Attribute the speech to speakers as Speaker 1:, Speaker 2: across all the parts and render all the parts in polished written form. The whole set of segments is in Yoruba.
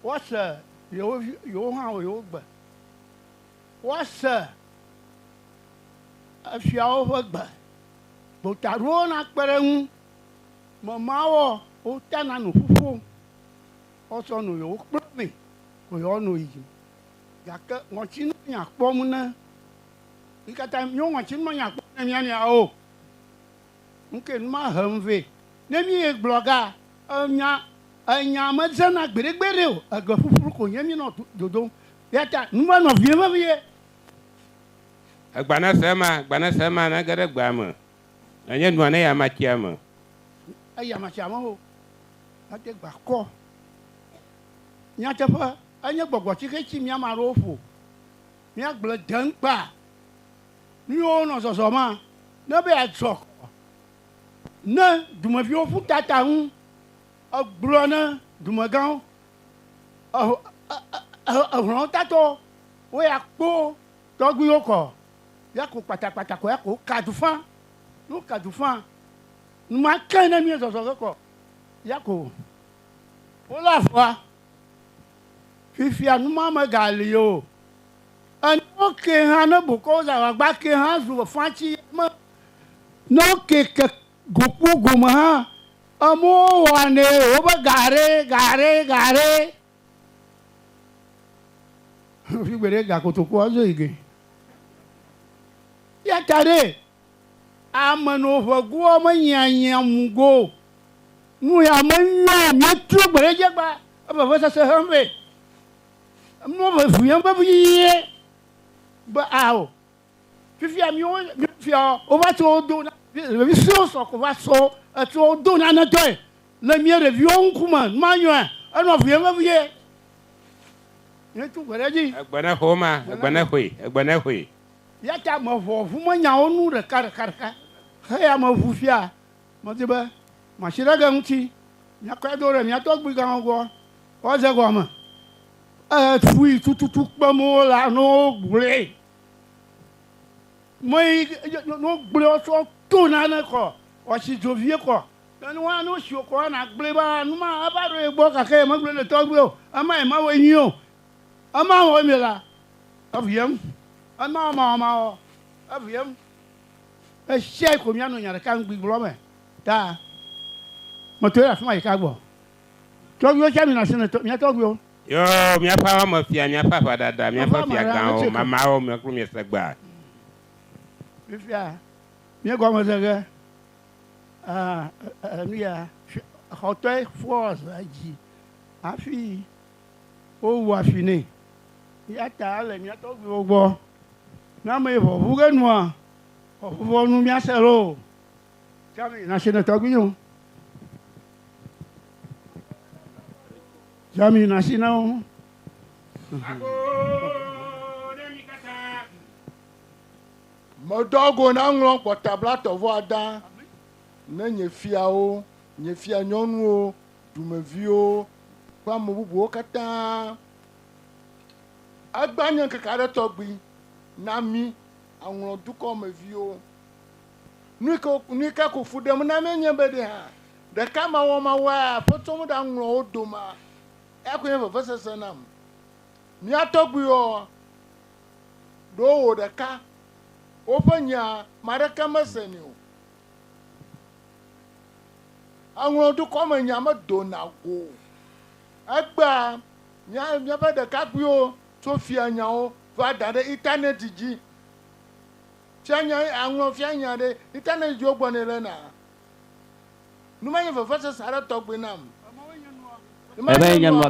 Speaker 1: What's you how you but what's if you over but I run at Perem Mamma or Tanan Fufu also know you put me. We all know you. Yaka watching your pomona. You got time you watching my Yanya. Oh, okay, my home. Name me a blogger. Nyamadzana gbere agafufuru ko nyami no dodo yata numa no viema vie
Speaker 2: Agbana sema na gada gbama anya nuane ya machiama
Speaker 1: aya machama ho ate gba ko nyata fa anya gbogbo chikechi mi amarofu mi agble danpa ni o no soso ma na be atrok na dumafi ofu tata hu Brona, Dumagan, Rontato, where I go, Doguoko, Yako Patapataco, Yako, Cadufan, no Cadufan, my kind of years of Soko, Yako, Olafwa, Fifia, Mama Galio, and okay, Hannah, because our back hands were fancy, no cake, Goku Gumaha. Amo wane oba gare fi gbere ga kotoko azo ige ya tare amano fogu o manyanya mugo nu ya manya mi tu gbere je gba aba fa se hambe no ba fu yan ba biye ba awo fifi ami o fi o ba to do na bi so ko ba so tu do na na toy le mi review kuma manyo anu vie ma vie ne tu garaji
Speaker 2: agbana homa agbana hui
Speaker 1: ya ta ma fo fu ma nya onu re kar ha ya ma fu fia ma ti ba ma shira ga nti nya kwa do re mi to gbi ga go o ze go ma fui tutu pa mo la no gbre moi no gbre o so to na na ko o si jovie ko tani wa no si ko na gble ba nu ma abaro egbo kake mo gble le to gbe o ama e ma wo yin o ama wo mi la aviem ama o aviem e se ko mi anu nya ka ngbi glo me ta mo to ra fun ai ka gbo to gbe o ja mi na se to mi to gbe o
Speaker 2: yo mi apa wa mafia mi apa fa dada mi apa fia gan o mama o mi kru mi segba
Speaker 1: fia mi go mo se Mia, hotel force, a fille, oh, affiné. Il y a tal, il y a tout le monde. Non, mais vous gagnez moi. Vous nous bien sero. Jamais, n'a pas de tognon. Jamais, n'a pas non.
Speaker 3: Mon dogo n'a pas pour tabla te voir dans. Ne nye fia nyɔnu o dumeviwo ƒe ame bubuwo katã agba nye keke aɖe tɔgbi na mi aŋlɔdukɔmeviwo nu ke ko fu ɖem na mi nye be ɖe hã ɖeka mawɔmawoa ƒetɔm ɖe aŋlɔwo dome ekoe nye vevesese nam mia tɔgbiwo ɖewo wɔ ɖeka woƒe nya ma ɖeke meseni o aŋlɔ dukɔ me nya me dona go egba miaƒe ɖekakpuiwo tso fia nyawo va da ɖe internet dzi fia nya aŋlɔ fia nya ɖe internet dzi wogbɔnɛ le na numanye vevesese aɖe tɔgbi nam
Speaker 4: ebe nye nua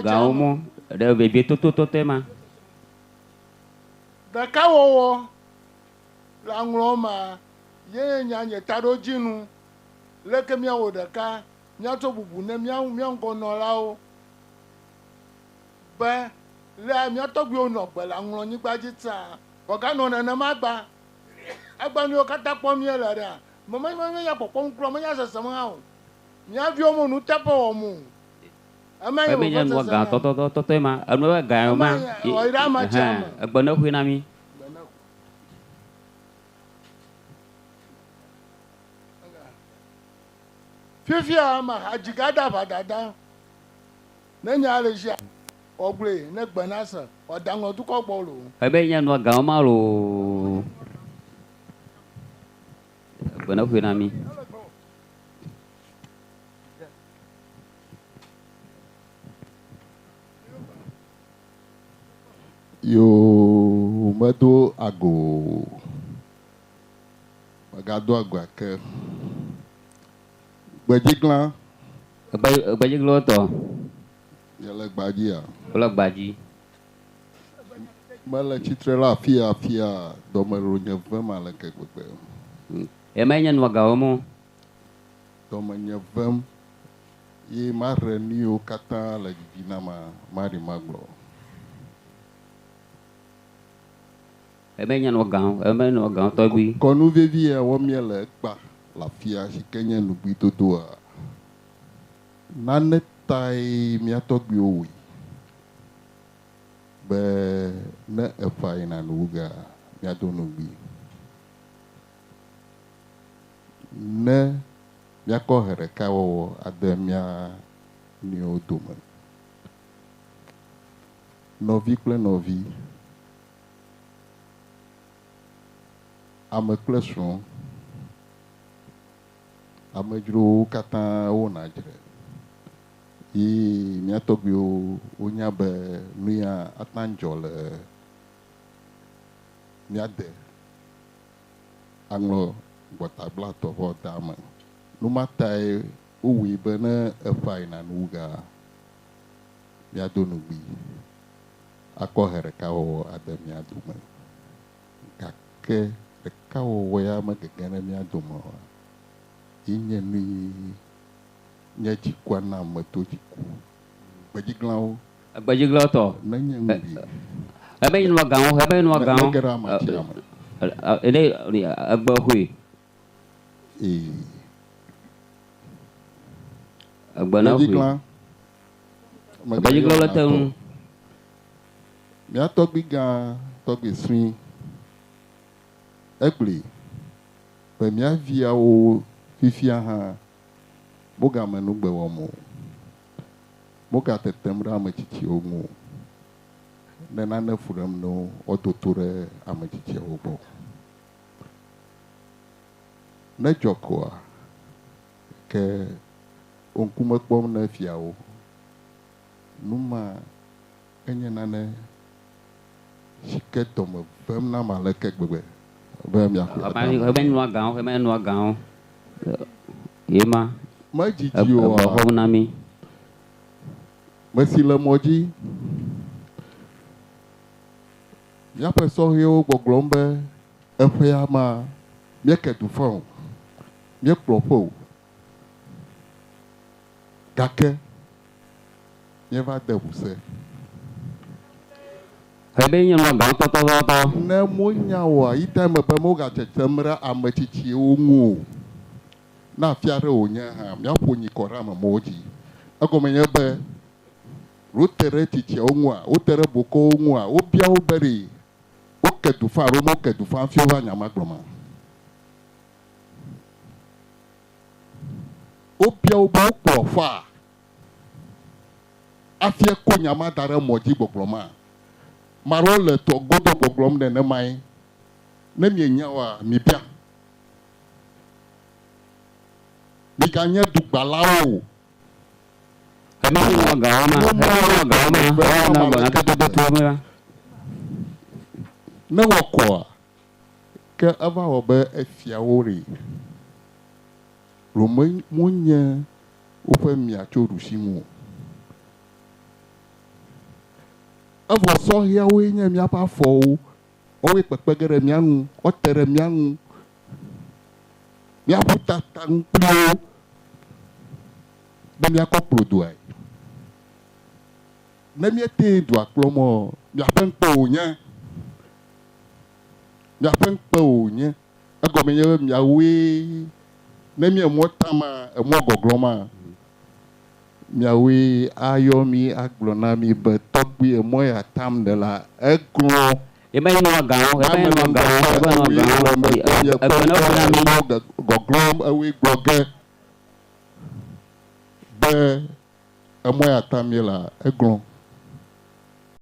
Speaker 4: gawo mo ɖe vevie tototote ma
Speaker 3: ɖeka wɔwɔ le aŋlɔ ma ye nya nye taɖodzinu leke miawo ɖeka miato bubu ne mia ŋgɔnɔlawo be le miatɔgbiwo nɔ gbe le aŋlɔnyigba dzi tsã wòganɔ nenema agba nuwo katã kpɔm miele ɖea menya kpɔkpɔm kura menya sesem hã o mia viwo mo nuteƒe wɔm o
Speaker 4: ebe nye nua gã tɔtɔtɔtɔ ma enu be gã ma egbe ne ƒoe na mi
Speaker 3: fifia ma hadzigada va dada ne nya le ja ogble ne gbenasa odango du ko gbolo
Speaker 4: ebe nya no ga ma lo bana hu na mi
Speaker 5: yo mado ago magado ago ake gbajiglan
Speaker 4: gbajiglo to
Speaker 5: yele gbajia
Speaker 4: ola gbaji
Speaker 5: mala chitre la fia domero nye vem ale ke gbegbe
Speaker 4: e ma nya no ga mo
Speaker 5: dome nye vem ye mare ni o kata le gina mari maglo
Speaker 4: e me nya no ga to bi
Speaker 5: konu vevi e wo miele gba la fia si kenye nu bi todo a nane tai mi atogbi owi be ne efa ina nuga mi adonu bi ne mi akohere kawo ade mi ni odome novi kple novi ame kple srɔ̃ amedzrowo katã wona dzre yi mía tɔgbiwo wonya be nu ya ata dzɔ le mía de aŋlɔ gbɔtablatɔ ƒe dame nu ma tae wowui be ne efa yina nuwuga mía do nugbi akɔ he ɖeka wɔwɔ ade mía dome gake ɖeka wɔwɔ ya megege ɖe mía dome o yi nye nu yi nye dzikua na ame to dziku
Speaker 4: gbajiglo to
Speaker 5: nenye ŋubi
Speaker 4: ebe yin wa ga
Speaker 5: ge ɖe amatsi ame
Speaker 4: ene agba hui agba na hui gbajiglo le te ŋu
Speaker 5: mía tɔgbi gã tɔgbi sui egblẽ be mía viawo fifia hã mogame nugbe wɔm o mogatetem ɖe ame tsitsiwo ŋu o ne nane fu ɖem no wototo ɖe ame tsitsiawo gbɔ ne dzɔ koa ke wo ŋkume kpɔm ne fiawo nu ma enye nane si ke dɔme vem nam aleke gbegbe be miaƒo
Speaker 4: ebe nua ga ye ma
Speaker 5: medzidzi o
Speaker 4: na mi
Speaker 5: mesi le mɔ dzi míaƒe sɔhɛwo gbɔgblɔm be eƒea ma míeke du fɔ o míekplɔ ƒe o gake míeva de ʋuse
Speaker 4: ebe nye nua ga tɔtɔtɔtɔ
Speaker 5: ne monya oa yi ta me be mogatsetsem ɖe ame tsitsiwo ŋu o na afia ɖe wònye hã míaƒo nyikɔ ɖe amewo dzi egɔme nye be wote ɖe tsitsiawo ŋua wote ɖe bokowo ŋua wobia wo be ɖe woke du fa alo moke du fa hafi wova nyama gblɔma wobia wo be wokplɔ fa hafi ko nyama da ɖe mɔ dzi gbɔgblɔma maɖewo le tɔ godo gbɔgblɔm nenemae ne mienya oa mibia miganye dugbalawo
Speaker 4: ebe nua ga ma
Speaker 5: ne wɔ kɔa ke eva wɔ be efiawo re rome monye woƒe mia tso ɖusinu evɔ sɔhɛawoe nye míaƒe afɔwo wowoe kpekpe ge ɖe mía ŋu wote ɖe mía ŋu míaƒu tata ŋukpliwo be míakɔ kplɔ duae ne míete dua kplɔm o míaƒe ŋkpe wònye egɔme nye be miawoe ne mie mɔ tama emɔ gɔglɔma miawoe ayɔ mi agblɔ na mi be tɔgbi emɔ ya tam de la eglɔ
Speaker 4: ebe nua ga
Speaker 5: gɔglɔm ewoe gblɔ ge be emɔ ya ta mi la eglɔ̃